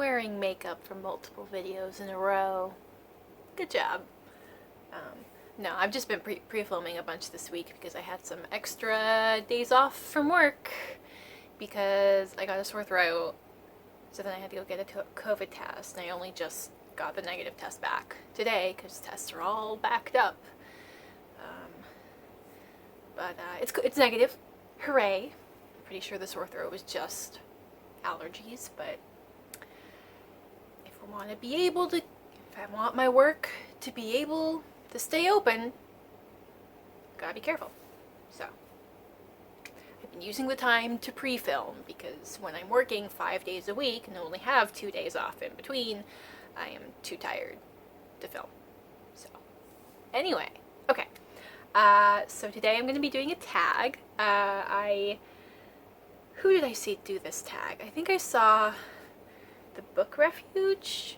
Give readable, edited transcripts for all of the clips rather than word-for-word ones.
wearing makeup for multiple videos in a row. Good job. No, I've just been pre-filming a bunch this week because I had some extra days off from work because I got a sore throat. So then I had to go get a COVID test, and I only just got the negative test back today because tests are all backed up. But it's negative. Hooray. I'm pretty sure the sore throat was just allergies, but if I want my work to be able to stay open, gotta be careful. So I've been using the time to pre-film because when I'm working 5 days a week and only have 2 days off in between, I am too tired to film. So anyway, okay. So today I'm going to be doing a tag. Who did I see do this tag? I think I saw the Book Refuge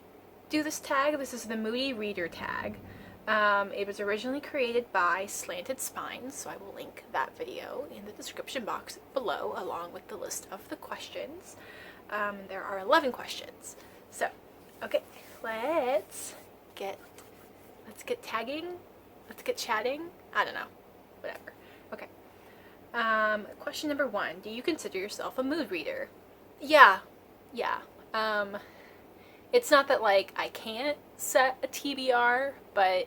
do this tag. This is the Moody Reader Tag. It was originally created by Slanted Spines, so I will link that video in the description box below, along with the list of the questions. There are 11 questions. So, okay, let's get tagging. Let's get chatting. I don't know. Whatever. Okay. Question number 1. Do you consider yourself a mood reader? Yeah. It's not that, like, I can't set a TBR, but,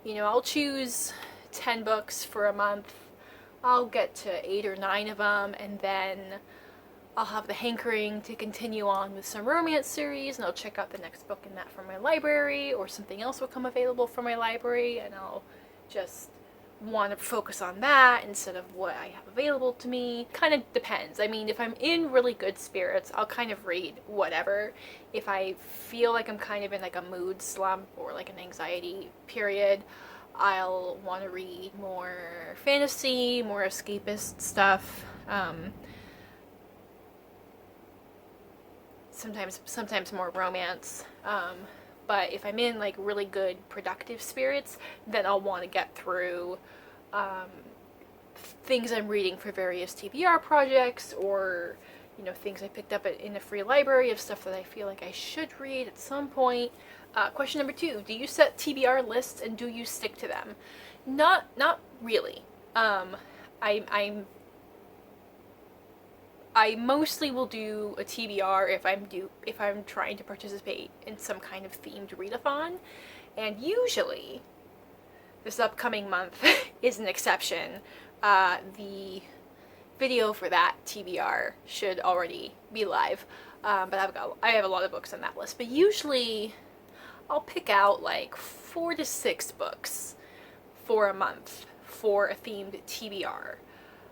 you know, I'll choose 10 books for a month. I'll get to 8 or 9 of them, and then I'll have the hankering to continue on with some romance series, and I'll check out the next book in that from my library, or something else will come available from my library, and I'll just want to focus on that instead of what I have available to me. Kind of depends. I mean, if I'm in really good spirits, I'll kind of read whatever. If I feel like I'm kind of in like a mood slump or like an anxiety period, I'll want to read more fantasy, more escapist stuff. Sometimes more romance. But if I'm in like really good productive spirits, then I'll want to get through things I'm reading for various TBR projects, or, you know, things I picked up in a free library of stuff that I feel like I should read at some point. Question number 2, do you set TBR lists and do you stick to them? Not really. I mostly will do a TBR if I'm trying to participate in some kind of themed readathon, and usually this upcoming month is an exception. The video for that TBR should already be live, but I have a lot of books on that list. But usually I'll pick out like 4 to 6 books for a month for a themed TBR.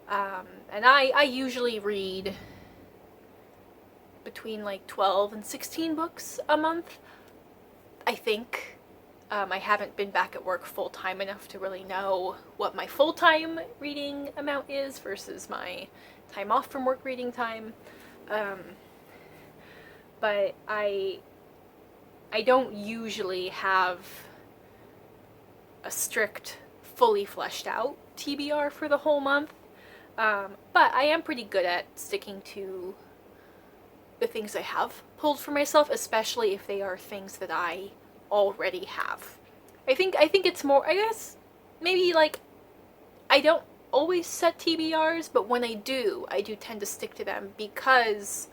And I usually read between like 12 and 16 books a month, I think. I haven't been back at work full-time enough to really know what my full-time reading amount is versus my time off from work reading time. But I don't usually have a strict, fully fleshed out TBR for the whole month. But I am pretty good at sticking to the things I have pulled for myself, especially if they are things that I already have. I think it's more, I guess, maybe like, I don't always set TBRs, but when I do tend to stick to them because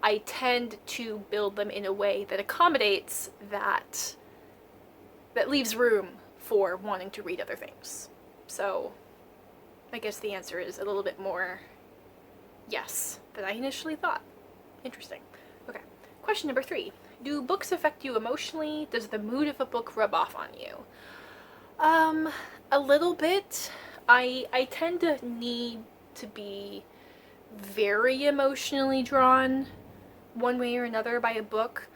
I tend to build them in a way that accommodates that leaves room for wanting to read other things. So I guess the answer is a little bit more yes than I initially thought. Interesting. Okay. Question number 3. Do books affect you emotionally? Does the mood of a book rub off on you? A little bit. I tend to need to be very emotionally drawn one way or another by a book.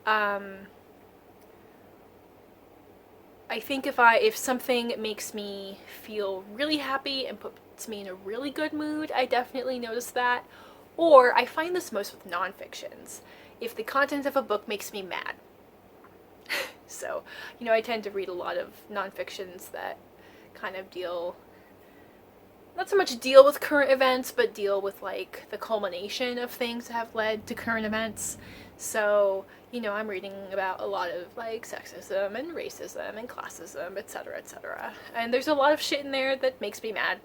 I think if something makes me feel really happy and puts me in a really good mood, I definitely notice that. Or I find this most with nonfictions. If the content of a book makes me mad. So, you know, I tend to read a lot of nonfictions that kind of not so much deal with current events, but deal with like the culmination of things that have led to current events. So, you know, I'm reading about a lot of like sexism and racism and classism, etc., etc. And there's a lot of shit in there that makes me mad.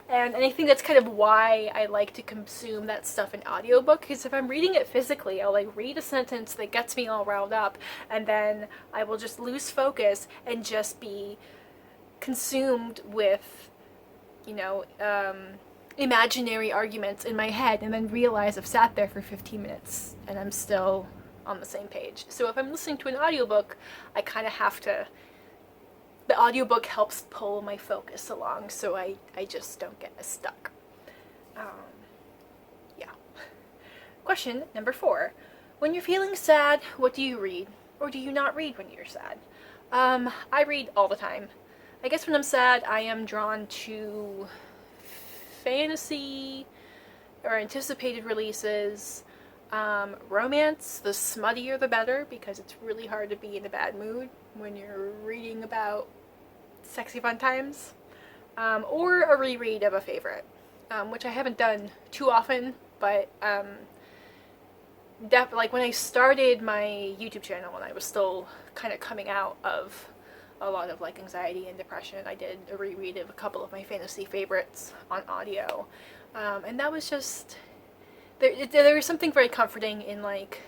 And I think that's kind of why I like to consume that stuff in audiobook, because if I'm reading it physically, I'll like read a sentence that gets me all riled up, and then I will just lose focus and just be consumed with, you know, imaginary arguments in my head, and then realize I've sat there for 15 minutes and I'm still on the same page. So if I'm listening to an audiobook, I kind of have to, the audiobook helps pull my focus along so I just don't get as stuck. Yeah. Question number 4. When you're feeling sad, what do you read? Or do you not read when you're sad? I read all the time. I guess when I'm sad, I am drawn to fantasy or anticipated releases, romance. The smuttier the better, because it's really hard to be in a bad mood when you're reading about sexy fun times, or a reread of a favorite, which I haven't done too often, but like when I started my YouTube channel, when I was still kind of coming out of a lot of like anxiety and depression, I did a reread of a couple of my fantasy favorites on audio, and that was just, there was something very comforting in like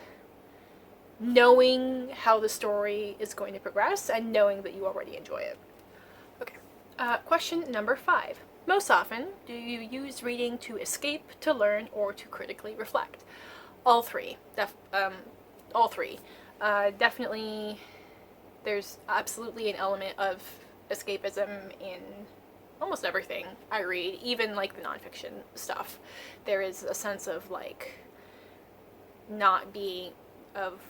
knowing how the story is going to progress and knowing that you already enjoy it. Okay. Question number 5. Most often, do you use reading to escape, to learn, or to critically reflect? All three. All three. Definitely, there's absolutely an element of escapism in almost everything I read, even like the nonfiction stuff. There is a sense of like not being, of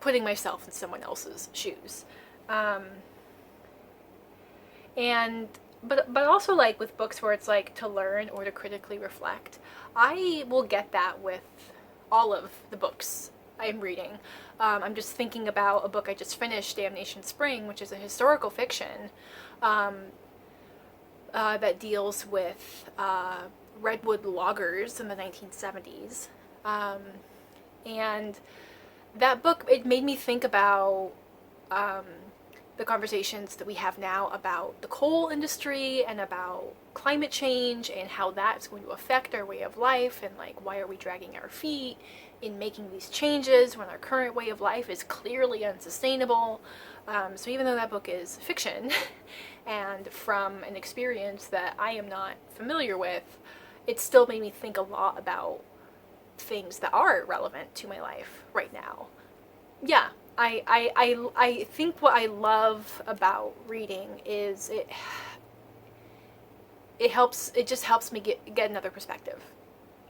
putting myself in someone else's shoes. But also like with books where it's like to learn or to critically reflect, I will get that with all of the books I'm reading. I'm just thinking about a book I just finished, Damnation Spring, which is a historical fiction that deals with redwood loggers in the 1970s. And that book, it made me think about the conversations that we have now about the coal industry and about climate change and how that's going to affect our way of life, and like why are we dragging our feet in making these changes when our current way of life is clearly unsustainable. So even though that book is fiction and from an experience that I am not familiar with, it still made me think a lot about things that are relevant to my life right now. Yeah, I think what I love about reading is it just helps me get another perspective.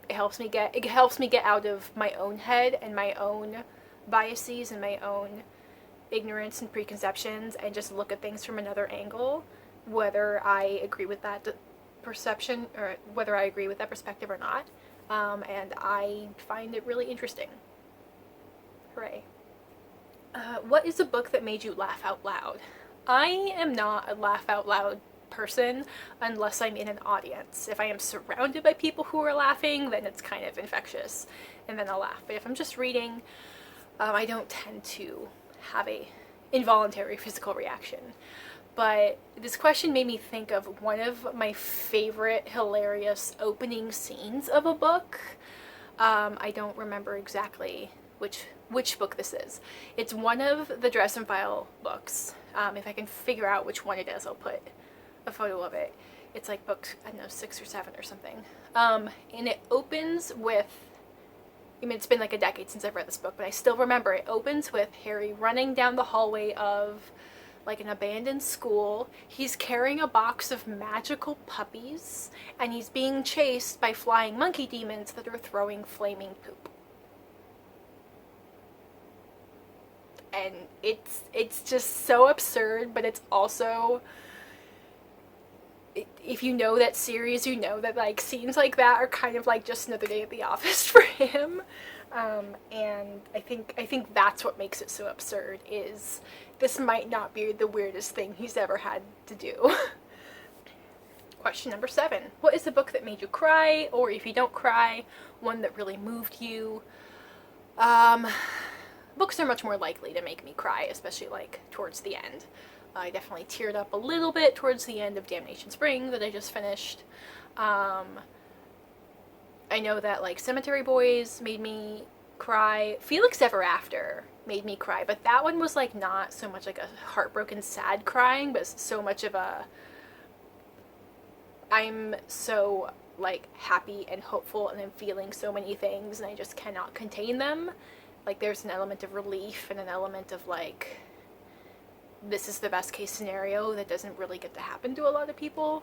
It helps me get out of my own head and my own biases and my own ignorance and preconceptions, and just look at things from another angle, whether I agree with that perception or whether I agree with that perspective or not. And I find it really interesting. Hooray. What is a book that made you laugh out loud? I am not a laugh out loud person unless I'm in an audience. If I am surrounded by people who are laughing, then it's kind of infectious, and then I'll laugh. But if I'm just reading, I don't tend to have a involuntary physical reaction. But this question made me think of one of my favorite hilarious opening scenes of a book. I don't remember exactly which book this is. It's one of the Dress and File books. If I can figure out which one it is, I'll put a photo of it. It's like book, I don't know, 6 or 7 or something. And it opens with, I mean, it's been like a decade since I've read this book, but I still remember it opens with Harry running down the hallway of like an abandoned school. He's carrying a box of magical puppies, and he's being chased by flying monkey demons that are throwing flaming poop. And it's just so absurd, but it's also, if you know that series, you know that like scenes like that are kind of like just another day at the office for him. And I think that's what makes it so absurd, is this might not be the weirdest thing he's ever had to do. Question number 7. What is a book that made you cry, or if you don't cry, one that really moved you? Um, Books are much more likely to make me cry, especially like towards the end. I definitely teared up a little bit towards the end of Damnation Spring that I just finished. I know that like Cemetery Boys made me cry. Felix Ever After made me cry, but that one was like not so much like a heartbroken sad crying, but so much of a I'm so like happy and hopeful and I'm feeling so many things and I just cannot contain them. Like there's an element of relief and an element of like this is the best case scenario that doesn't really get to happen to a lot of people.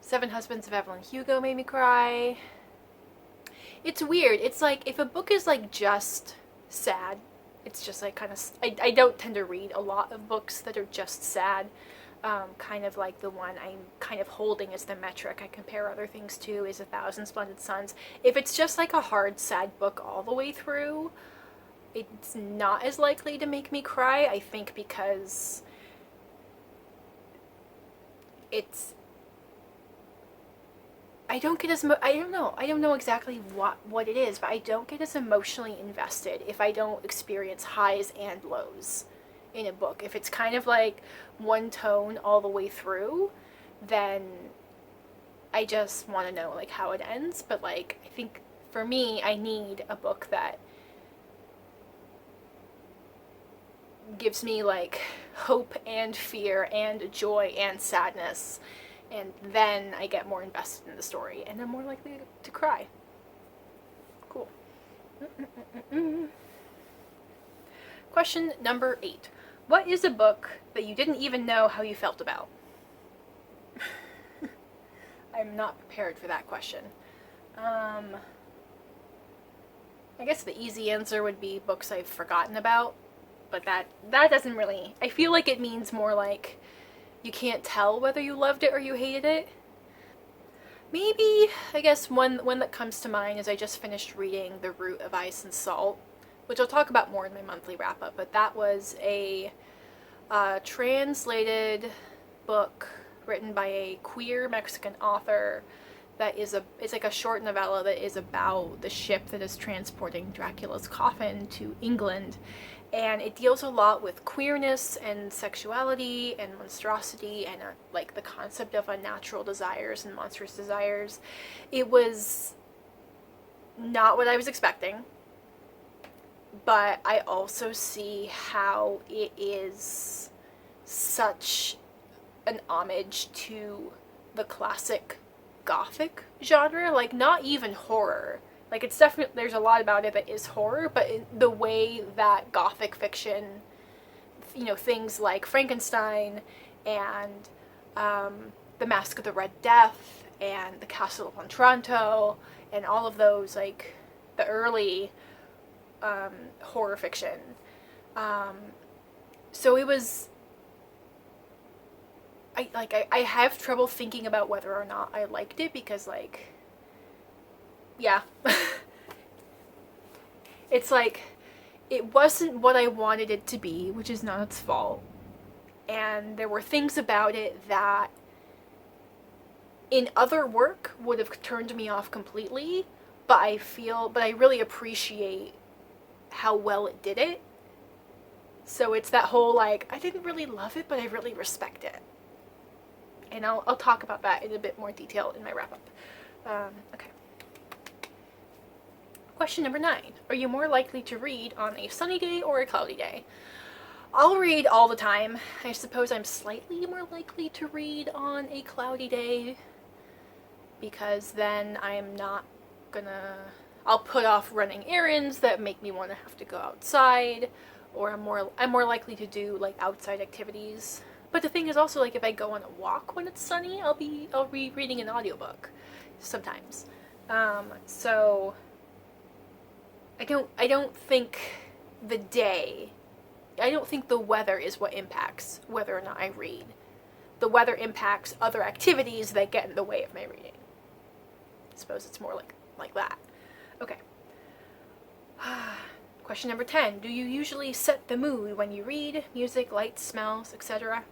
Seven Husbands of Evelyn Hugo made me cry. It's weird. It's like if a book is like just sad, it's just like kind of. I don't tend to read a lot of books that are just sad. Kind of like the one I'm kind of holding as the metric I compare other things to is A Thousand Splendid Suns. If it's just like a hard, sad book all the way through, it's not as likely to make me cry, I think, because it's I don't get as I don't know exactly what it is, but I don't get as emotionally invested if I don't experience highs and lows in a book. If it's kind of like one tone all the way through, then I just want to know like how it ends. But like I think for me, I need a book that gives me like hope and fear and joy and sadness, and then I get more invested in the story and I'm more likely to cry. Cool. Question number 8. What is a book that you didn't even know how you felt about? I'm not prepared for that question. I guess the easy answer would be books I've forgotten about, but that doesn't really, I feel like it means more like you can't tell whether you loved it or you hated it. Maybe, I guess one that comes to mind is I just finished reading The Root of Ice and Salt, which I'll talk about more in my monthly wrap-up, but that was a translated book written by a queer Mexican author that it's like a short novella that is about the ship that is transporting Dracula's coffin to England, and it deals a lot with queerness and sexuality and monstrosity and like the concept of unnatural desires and monstrous desires. It was not what I was expecting, but I also see how it is such an homage to the classic gothic genre, like not even horror. Like it's definitely, there's a lot about it that is horror, but in the way that gothic fiction, you know, things like Frankenstein and The Mask of the Red Death and The Castle of Otranto and all of those, like the early horror fiction. So it was, I have trouble thinking about whether or not I liked it because like, yeah. It's like, it wasn't what I wanted it to be, which is not its fault. And there were things about it that in other work would have turned me off completely, but I really appreciate how well it did it. So it's that whole like, I didn't really love it, but I really respect it. And I'll talk about that in a bit more detail in my wrap-up. Okay. Question number 9. Are you more likely to read on a sunny day or a cloudy day? I'll read all the time. I suppose I'm slightly more likely to read on a cloudy day because then I'm not gonna... I'll put off running errands that make me want to have to go outside, or I'm more likely to do like outside activities. But the thing is also, like, if I go on a walk when it's sunny, I'll be reading an audiobook sometimes. So I don't think the weather is what impacts whether or not I read. The weather impacts other activities that get in the way of my reading. I suppose it's more like that. Okay. Question number 10. Do you usually set the mood when you read? Music, lights, smells, etc.?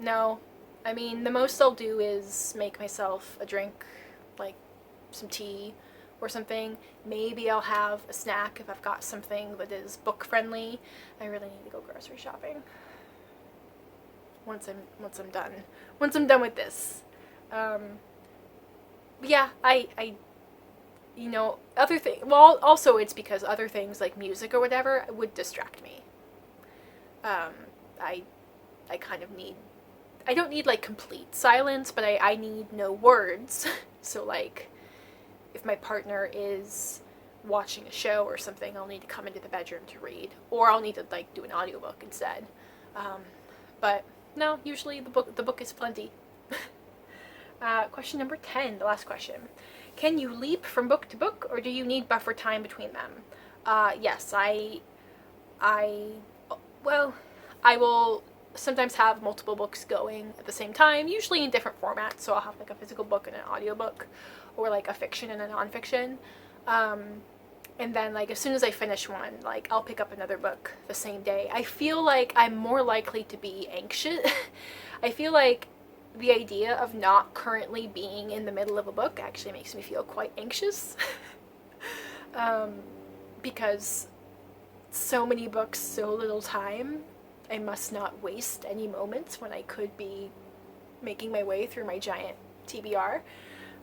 No. I mean, the most I'll do is make myself a drink, like some tea, or something. Maybe I'll have a snack if I've got something that is book friendly. I really need to go grocery shopping once I'm done with this. Yeah, I you know, other thing. Well, also it's because other things like music or whatever would distract me. I kind of need. I don't need like complete silence, but I need no words. So like, if my partner is watching a show or something, I'll need to come into the bedroom to read, or I'll need to like do an audiobook instead. But no, usually the book is plenty. Question number 10, the last question. Can you leap from book to book, or do you need buffer time between them? Yes, well, I will sometimes have multiple books going at the same time, usually in different formats. So I'll have like a physical book and an audiobook, or like a fiction and a nonfiction. And then like as soon as I finish one, like I'll pick up another book the same day. I feel like I'm more likely to be anxious. I feel like the idea of not currently being in the middle of a book actually makes me feel quite anxious. Because so many books, so little time. I must not waste any moments when I could be making my way through my giant TBR.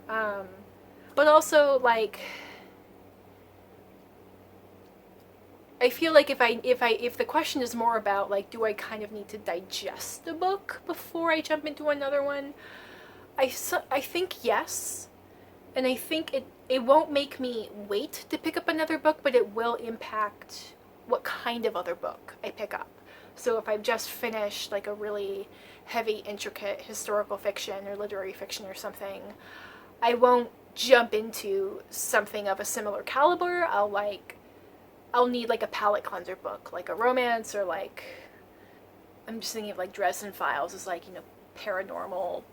But also, like, I feel like if the question is more about like, do I kind of need to digest a book before I jump into another one? I think yes, and I think it won't make me wait to pick up another book, but it will impact what kind of other book I pick up. So if I've just finished like a really heavy, intricate historical fiction or literary fiction or something, I won't jump into something of a similar caliber. I'll need like a palate cleanser book, like a romance, or like, I'm just thinking of like Dresden Files as like, you know, paranormal,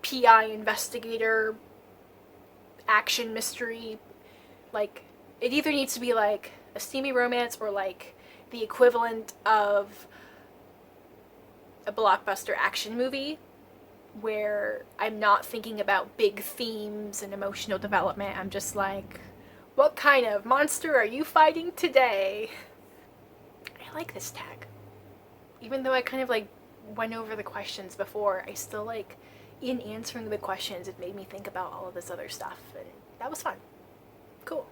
PI investigator, action mystery. Like, it either needs to be like a steamy romance or like the equivalent of a blockbuster action movie where I'm not thinking about big themes and emotional development. I'm just like, what kind of monster are you fighting today? I like this tag. Even though I kind of like went over the questions before, I still like, in answering the questions, it made me think about all of this other stuff, and that was fun. Cool.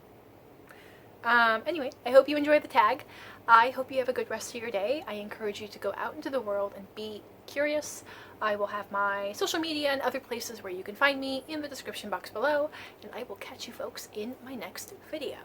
Anyway, I hope you enjoyed the tag. I hope you have a good rest of your day. I encourage you to go out into the world and be curious. I will have my social media and other places where you can find me in the description box below, and I will catch you folks in my next video.